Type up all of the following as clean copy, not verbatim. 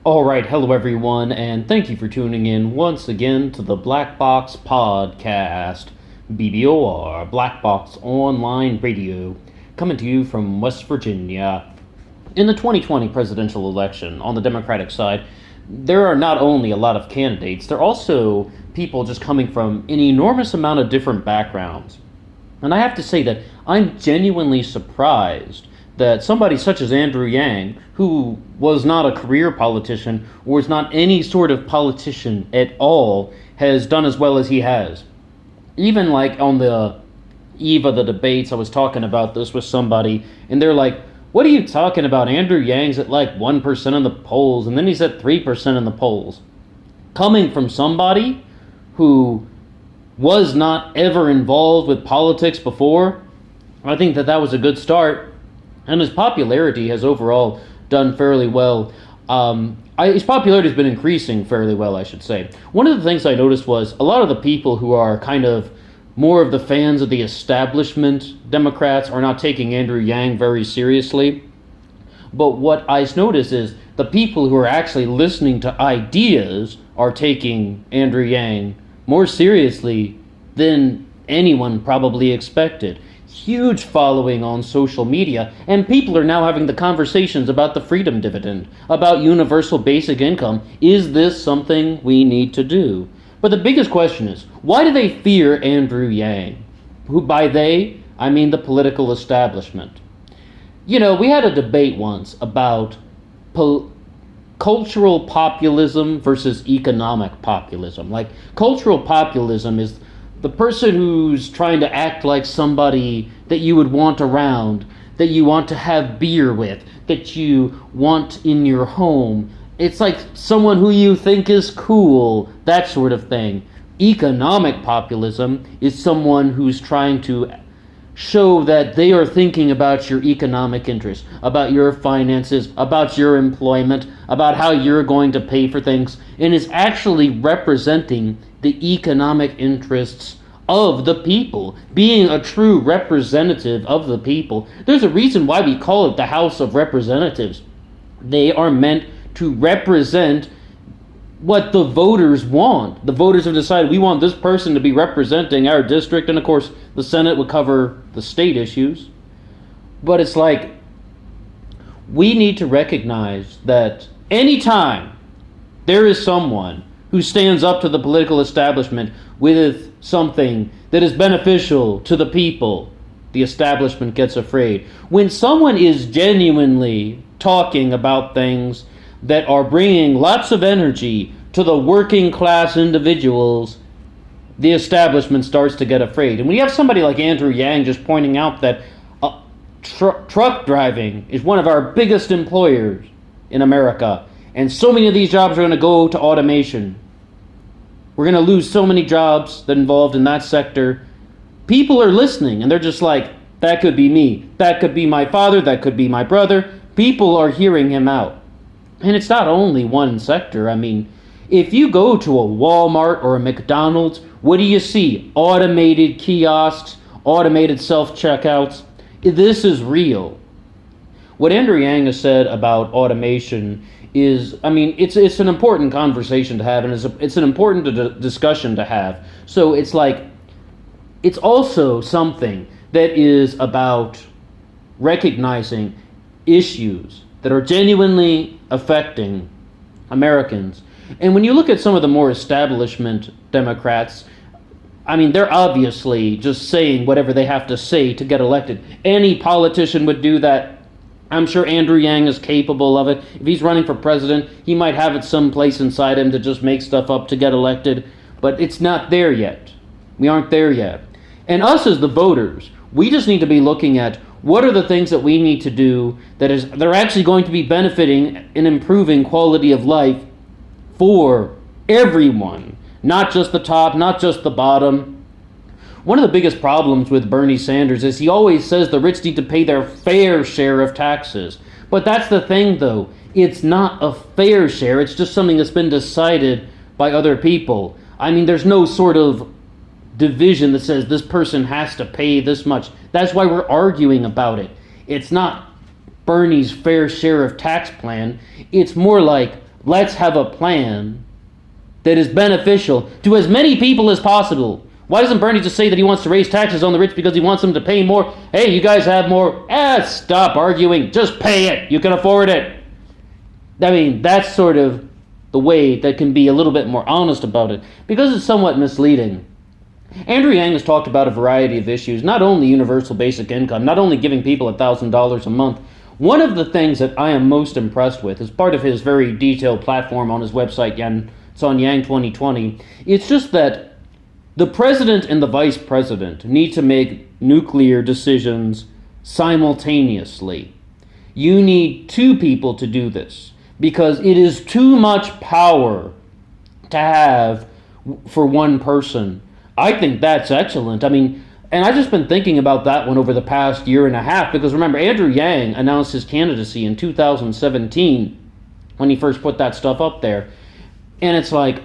All right, hello everyone, and thank you for tuning in once again to the Black Box Podcast, BBOR, Black Box Online Radio, coming to you from West Virginia. In the 2020 presidential election, on the Democratic side, there are not only a lot of candidates, there are also people just coming from an enormous amount of different backgrounds. And I have to say that I'm genuinely surprised that somebody such as Andrew Yang, who was not a career politician or was not any sort of politician at all, has done as well as he has. Even like on the eve of the debates, I was talking about this with somebody, and they're like, "What are you talking about? Andrew Yang's at like 1% in the polls, and then he's at 3% in the polls." Coming from somebody who was not ever involved with politics before, I think that that was a good start. And his popularity has overall done fairly well. His popularity has been increasing fairly well, I should say. One of the things I noticed was a lot of the people who are kind of more of the fans of the establishment Democrats are not taking Andrew Yang very seriously. But what I noticed is the people who are actually listening to ideas are taking Andrew Yang more seriously than anyone probably expected. Huge following on social media, and people are now having the conversations about the freedom dividend, about universal basic income. Is this something we need to do? But the biggest question is, why do they fear Andrew Yang? Who, by they, I mean the political establishment. You know, we had a debate once about cultural populism versus economic populism. Like, cultural populism is the person who's trying to act like somebody that you would want around, that you want to have beer with, that you want in your home. It's like someone who you think is cool, that sort of thing. Economic populism is someone who's trying to show that they are thinking about your economic interests, about your finances, about your employment, about how you're going to pay for things, and is actually representing the economic interests of the people, being a true representative of the people. There's a reason why we call it the House of Representatives. They are meant to represent what the voters want. The voters have decided we want this person to be representing our district, and of course the Senate would cover the state issues. But it's like, we need to recognize that anytime there is someone who stands up to the political establishment with something that is beneficial to the people, the establishment gets afraid. When someone is genuinely talking about things that are bringing lots of energy to the working class individuals, the establishment starts to get afraid. And when you have somebody like Andrew Yang just pointing out that truck driving is one of our biggest employers in America, and so many of these jobs are going to go to automation. We're going to lose so many jobs that involved in that sector. People are listening, and they're just like, that could be me. That could be my father. That could be my brother. People are hearing him out. And it's not only one sector. I mean, if you go to a Walmart or a McDonald's, what do you see? Automated kiosks, automated self-checkouts. This is real. What Andrew Yang has said about automation is, I mean, it's an important conversation to have, and it's an important discussion to have. So it's like, it's also something that is about recognizing issues that are genuinely affecting Americans. And when you look at some of the more establishment Democrats, I mean, they're obviously just saying whatever they have to say to get elected. Any politician would do that. I'm sure Andrew Yang is capable of it. If he's running for president, he might have it someplace inside him to just make stuff up to get elected. But it's not there yet. We aren't there yet. And us as the voters, we just need to be looking at what are the things that we need to do that are actually going to be benefiting and improving quality of life for everyone. Not just the top, not just the bottom. One of the biggest problems with Bernie Sanders is he always says the rich need to pay their fair share of taxes. But that's the thing, though. It's not a fair share. It's just something that's been decided by other people. I mean, there's no sort of division that says this person has to pay this much. That's why we're arguing about it. It's not Bernie's fair share of tax plan. It's more like let's have a plan that is beneficial to as many people as possible. Why doesn't Bernie just say that he wants to raise taxes on the rich because he wants them to pay more? Hey, you guys have more. Stop arguing. Just pay it. You can afford it. I mean, that's sort of the way that can be a little bit more honest about it, because it's somewhat misleading. Andrew Yang has talked about a variety of issues, not only universal basic income, not only giving people $1,000 a month. One of the things that I am most impressed with, as part of his very detailed platform on his website, it's on Yang 2020, it's just that the president and the vice president need to make nuclear decisions simultaneously. You need two people to do this, because it is too much power to have for one person. I think that's excellent. I mean, and I've just been thinking about that one over the past year and a half, because remember, Andrew Yang announced his candidacy in 2017 when he first put that stuff up there. And it's like,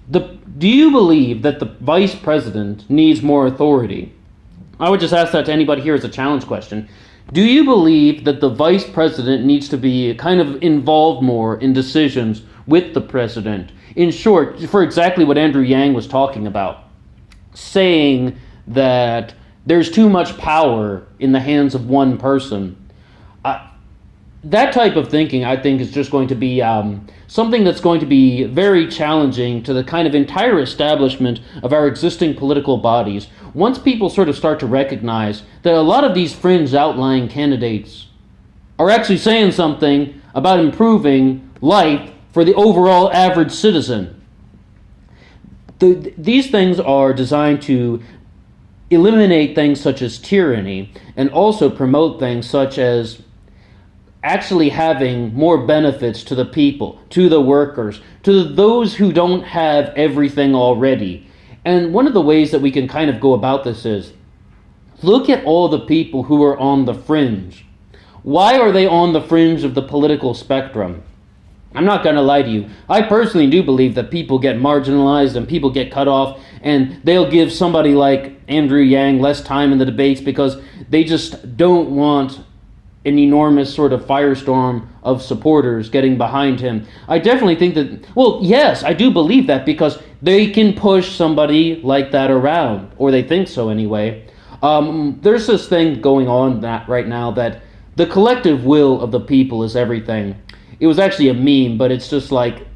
do you believe that the vice president needs more authority? I would just ask that to anybody here as a challenge question. Do you believe that the vice president needs to be kind of involved more in decisions with the president? In short, for exactly what Andrew Yang was talking about, saying that there's too much power in the hands of one person. That type of thinking, I think, is just going to be something that's going to be very challenging to the kind of entire establishment of our existing political bodies. Once people sort of start to recognize that a lot of these fringe outlying candidates are actually saying something about improving life for the overall average citizen. These things are designed to eliminate things such as tyranny, and also promote things such as actually having more benefits to the people, to the workers, to those who don't have everything already. And one of the ways that we can kind of go about this is, look at all the people who are on the fringe. Why are they on the fringe of the political spectrum? I'm not going to lie to you. I personally do believe that people get marginalized and people get cut off, and they'll give somebody like Andrew Yang less time in the debates because they just don't want an enormous sort of firestorm of supporters getting behind him. I definitely think that, well, yes, I do believe that, because they can push somebody like that around, or they think so anyway. There's this thing going on right now that the collective will of the people is everything. It was actually a meme, but it's just like,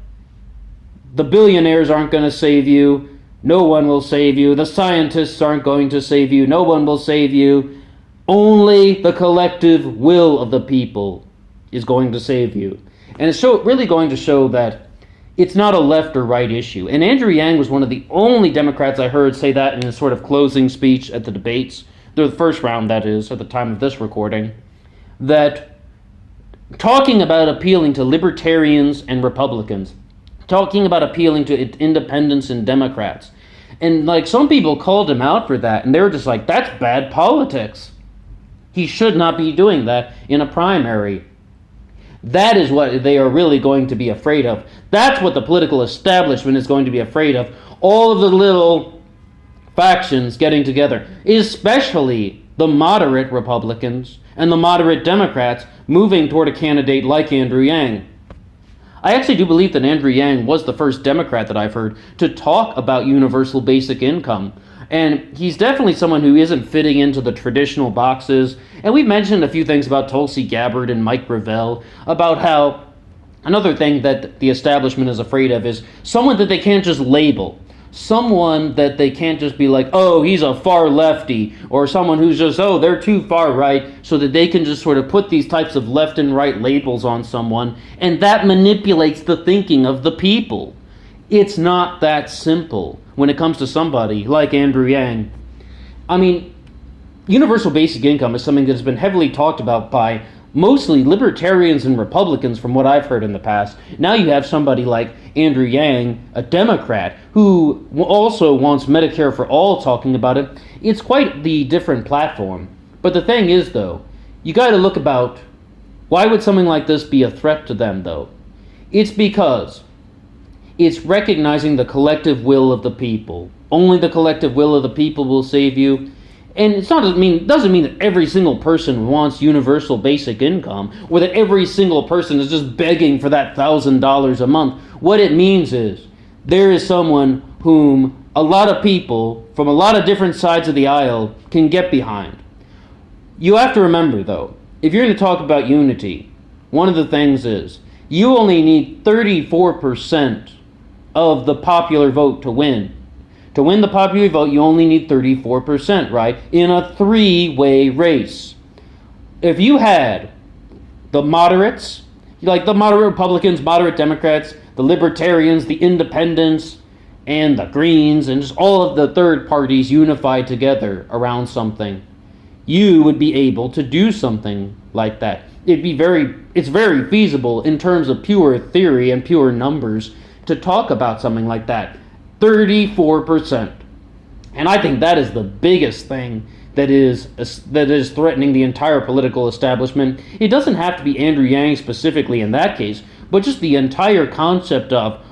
the billionaires aren't going to save you. No one will save you. The scientists aren't going to save you. No one will save you. Only the collective will of the people is going to save you. And it's really going to show that it's not a left or right issue. And Andrew Yang was one of the only Democrats I heard say that in his sort of closing speech at the debates, the first round, that is, at the time of this recording, that talking about appealing to libertarians and Republicans, talking about appealing to independents and Democrats, and like some people called him out for that, and they were just like, that's bad politics. He should not be doing that in a primary. That is what they are really going to be afraid of. That's what the political establishment is going to be afraid of. All of the little factions getting together, especially the moderate Republicans and the moderate Democrats moving toward a candidate like Andrew Yang. I actually do believe that Andrew Yang was the first Democrat that I've heard to talk about universal basic income. And he's definitely someone who isn't fitting into the traditional boxes. And we've mentioned a few things about Tulsi Gabbard and Mike Gravel, about how another thing that the establishment is afraid of is someone that they can't just label. Someone that they can't just be like, oh, he's a far lefty, or someone who's just, oh, they're too far right, so that they can just sort of put these types of left and right labels on someone, and that manipulates the thinking of the people. It's not that simple when it comes to somebody like Andrew Yang. I mean, universal basic income is something that has been heavily talked about by mostly libertarians and Republicans from what I've heard in the past. Now you have somebody like Andrew Yang, a Democrat, who also wants Medicare for all talking about it. It's quite the different platform. But the thing is, though, you got to look about, why would something like this be a threat to them, though? It's because it's recognizing the collective will of the people. Only the collective will of the people will save you. And doesn't mean that every single person wants universal basic income, or that every single person is just begging for that $1,000 a month. What it means is there is someone whom a lot of people from a lot of different sides of the aisle can get behind. You have to remember, though, if you're going to talk about unity, one of the things is you only need 34% of the popular vote to win. To win the popular vote, you only need 34%, right? In a three-way race. If you had the moderates, like the moderate Republicans, moderate Democrats, the libertarians, the independents, and the Greens, and just all of the third parties unified together around something, you would be able to do something like that. It's very feasible in terms of pure theory and pure numbers to talk about something like that. 34%. And I think that is the biggest thing that is threatening the entire political establishment. It doesn't have to be Andrew Yang specifically in that case, but just the entire concept of,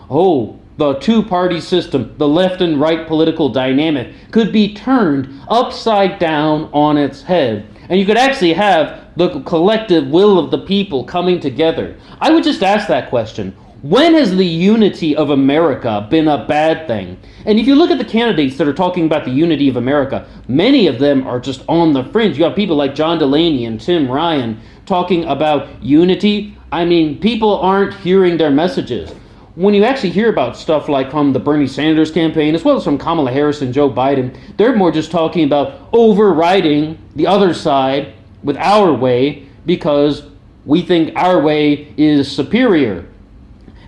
the two-party system, the left and right political dynamic could be turned upside down on its head. And you could actually have the collective will of the people coming together. I would just ask that question. When has the unity of America been a bad thing? And if you look at the candidates that are talking about the unity of America, many of them are just on the fringe. You have people like John Delaney and Tim Ryan talking about unity. I mean, people aren't hearing their messages. When you actually hear about stuff like from the Bernie Sanders campaign, as well as from Kamala Harris and Joe Biden, they're more just talking about overriding the other side with our way because we think our way is superior.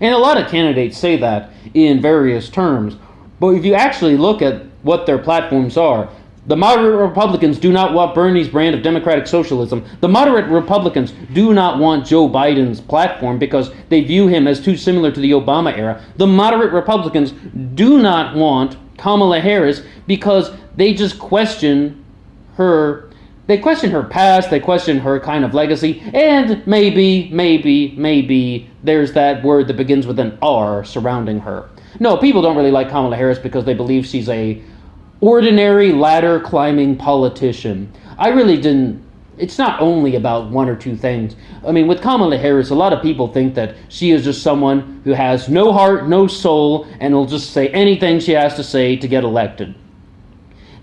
And a lot of candidates say that in various terms. But if you actually look at what their platforms are, the moderate Republicans do not want Bernie's brand of democratic socialism. The moderate Republicans do not want Joe Biden's platform because they view him as too similar to the Obama era. The moderate Republicans do not want Kamala Harris because they just question her. They question her past, they question her kind of legacy, and maybe there's that word that begins with an R surrounding her. No, people don't really like Kamala Harris because they believe she's a ordinary ladder-climbing politician. It's not only about one or two things. I mean, with Kamala Harris, a lot of people think that she is just someone who has no heart, no soul, and will just say anything she has to say to get elected.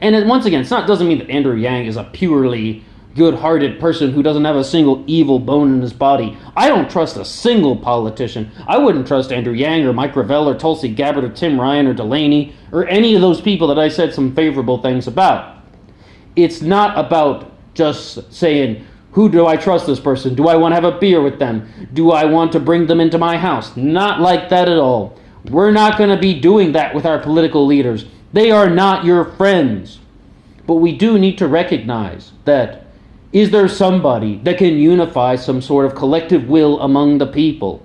And once again, doesn't mean that Andrew Yang is a purely good-hearted person who doesn't have a single evil bone in his body. I don't trust a single politician. I wouldn't trust Andrew Yang or Mike Gravel or Tulsi Gabbard or Tim Ryan or Delaney or any of those people that I said some favorable things about. It's not about just saying, who do I trust this person? Do I want to have a beer with them? Do I want to bring them into my house? Not like that at all. We're not going to be doing that with our political leaders. They are not your friends. But we do need to recognize that is there somebody that can unify some sort of collective will among the people?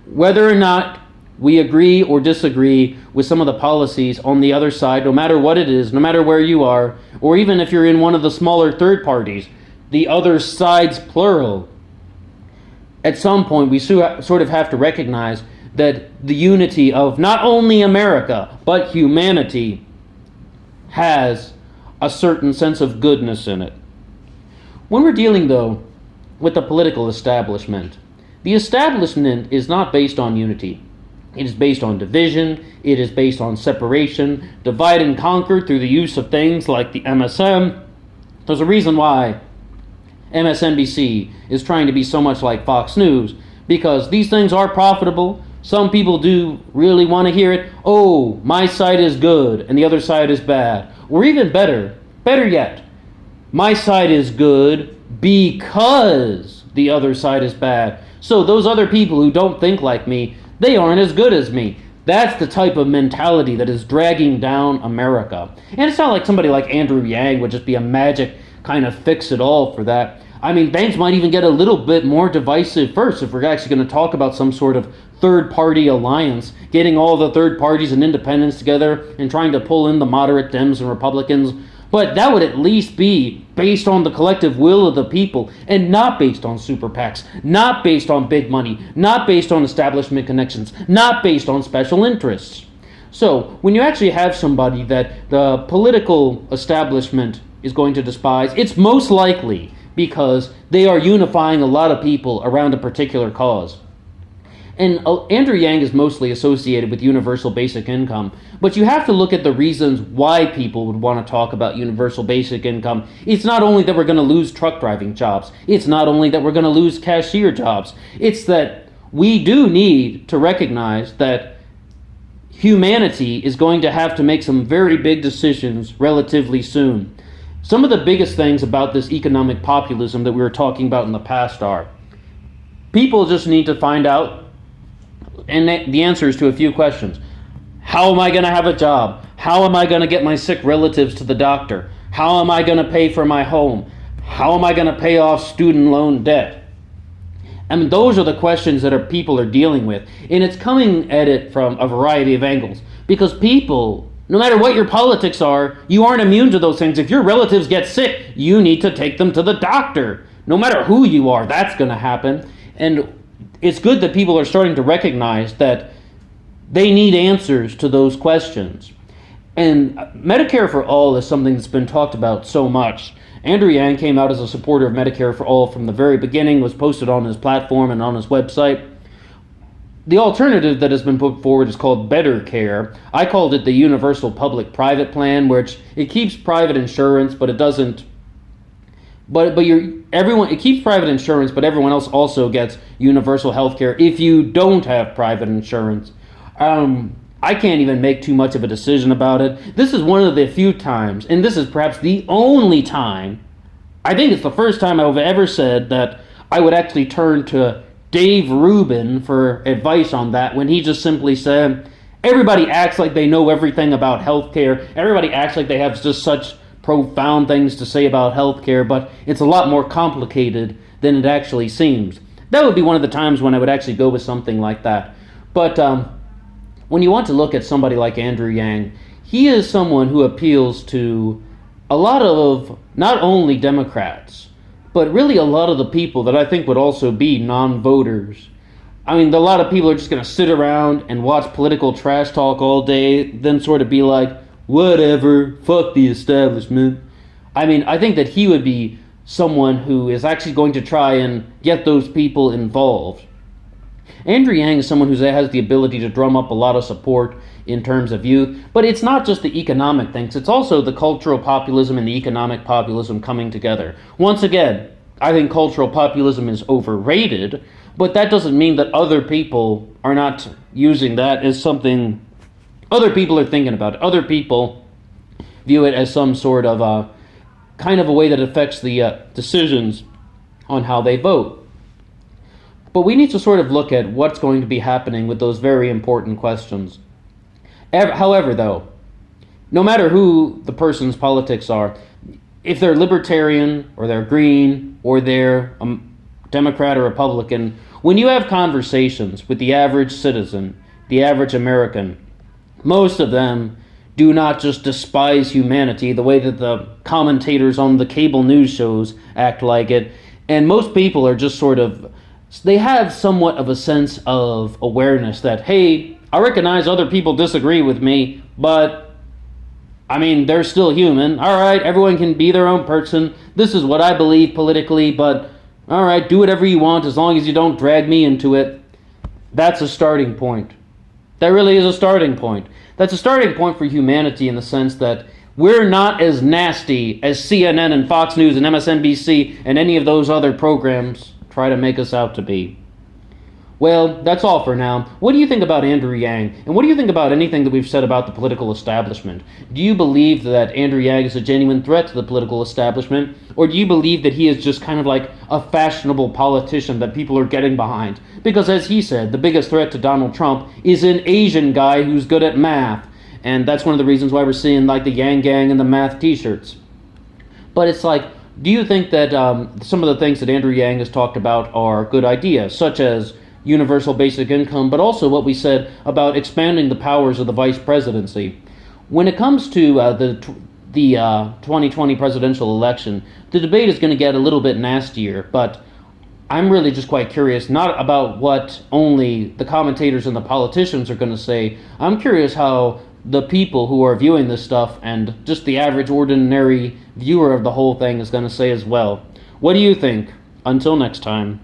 Whether or not we agree or disagree with some of the policies on the other side, no matter what it is, no matter where you are, or even if you're in one of the smaller third parties, the other sides plural, at some point we sort of have to recognize that the unity of not only America, but humanity has a certain sense of goodness in it. When we're dealing, though, with the political establishment, the establishment is not based on unity. It is based on division, it is based on separation, divide and conquer through the use of things like the MSM. There's a reason why MSNBC is trying to be so much like Fox News, because these things are profitable. Some people do really want to hear it. Oh, my side is good and the other side is bad. Or even better yet, my side is good because the other side is bad. So those other people who don't think like me, they aren't as good as me. That's the type of mentality that is dragging down America. And it's not like somebody like Andrew Yang would just be a magic kind of fix-it-all for that. I mean, things might even get a little bit more divisive first if we're actually going to talk about some sort of third-party alliance, getting all the third parties and independents together and trying to pull in the moderate Dems and Republicans. But that would at least be based on the collective will of the people and not based on super PACs, not based on big money, not based on establishment connections, not based on special interests. So, when you actually have somebody that the political establishment is going to despise, it's most likely because they are unifying a lot of people around a particular cause. And Andrew Yang is mostly associated with universal basic income, but you have to look at the reasons why people would want to talk about universal basic income. It's not only that we're going to lose truck driving jobs, it's not only that we're going to lose cashier jobs, it's that we do need to recognize that humanity is going to have to make some very big decisions relatively soon. Some of the biggest things about this economic populism that we were talking about in the past are people just need to find out and the answers to a few questions. How am I going to have a job? How am I going to get my sick relatives to the doctor? How am I going to pay for my home? How am I going to pay off student loan debt? I mean, those are the questions that people are dealing with. And it's coming at it from a variety of angles. Because people, no matter what your politics are, you aren't immune to those things. If your relatives get sick, you need to take them to the doctor. No matter who you are, that's going to happen. And it's good that people are starting to recognize that they need answers to those questions. And Medicare for All is something that's been talked about so much. Andrew Yang came out as a supporter of Medicare for All from the very beginning, was posted on his platform and on his website. The alternative that has been put forward is called Better Care. I called it the Universal Public-Private Plan, which it keeps private insurance, but it doesn't. It keeps private insurance, but everyone else also gets universal health care if you don't have private insurance. I can't even make too much of a decision about it. This is one of the few times, and this is perhaps the only time, I think it's the first time I've ever said that I would actually turn to Dave Rubin for advice on that, when he just simply said, everybody acts like they know everything about healthcare. Everybody acts like they have just such profound things to say about healthcare, but it's a lot more complicated than it actually seems. That would be one of the times when I would actually go with something like that. But when you want to look at somebody like Andrew Yang, he is someone who appeals to a lot of not only Democrats, but really a lot of the people that I think would also be non-voters. I mean, a lot of people are just going to sit around and watch political trash talk all day, then sort of be like, whatever, fuck the establishment. I mean, I think that he would be someone who is actually going to try and get those people involved. Andrew Yang is someone who has the ability to drum up a lot of support in terms of youth, but it's not just the economic things, it's also the cultural populism and the economic populism coming together. Once again, I think cultural populism is overrated, but that doesn't mean that other people are not using that as something other people are thinking about. Other people view it as some sort of kind of a way that affects the decisions on how they vote. But we need to sort of look at what's going to be happening with those very important questions. However, though, no matter who the person's politics are, if they're libertarian or they're green or they're Democrat or Republican, when you have conversations with the average citizen, the average American, most of them do not just despise humanity the way that the commentators on the cable news shows act like it. And most people are just sort of, they have somewhat of a sense of awareness that, hey, I recognize other people disagree with me, but I mean, they're still human. All right, everyone can be their own person. This is what I believe politically, but all right, do whatever you want as long as you don't drag me into it. That's a starting point. That really is a starting point. That's a starting point for humanity in the sense that we're not as nasty as CNN and Fox News and MSNBC and any of those other programs try to make us out to be. Well, that's all for now. What do you think about Andrew Yang? And what do you think about anything that we've said about the political establishment? Do you believe that Andrew Yang is a genuine threat to the political establishment? Or do you believe that he is just kind of like a fashionable politician that people are getting behind? Because as he said, the biggest threat to Donald Trump is an Asian guy who's good at math. And that's one of the reasons why we're seeing like the Yang Gang and the math t-shirts. But it's like, do you think that some of the things that Andrew Yang has talked about are good ideas, such as universal basic income, but also what we said about expanding the powers of the vice presidency? When it comes to the 2020 presidential election, the debate is going to get a little bit nastier, but I'm really just quite curious, not about what only the commentators and the politicians are going to say. I'm curious how the people who are viewing this stuff and just the average ordinary viewer of the whole thing is going to say as well. What do you think? Until next time.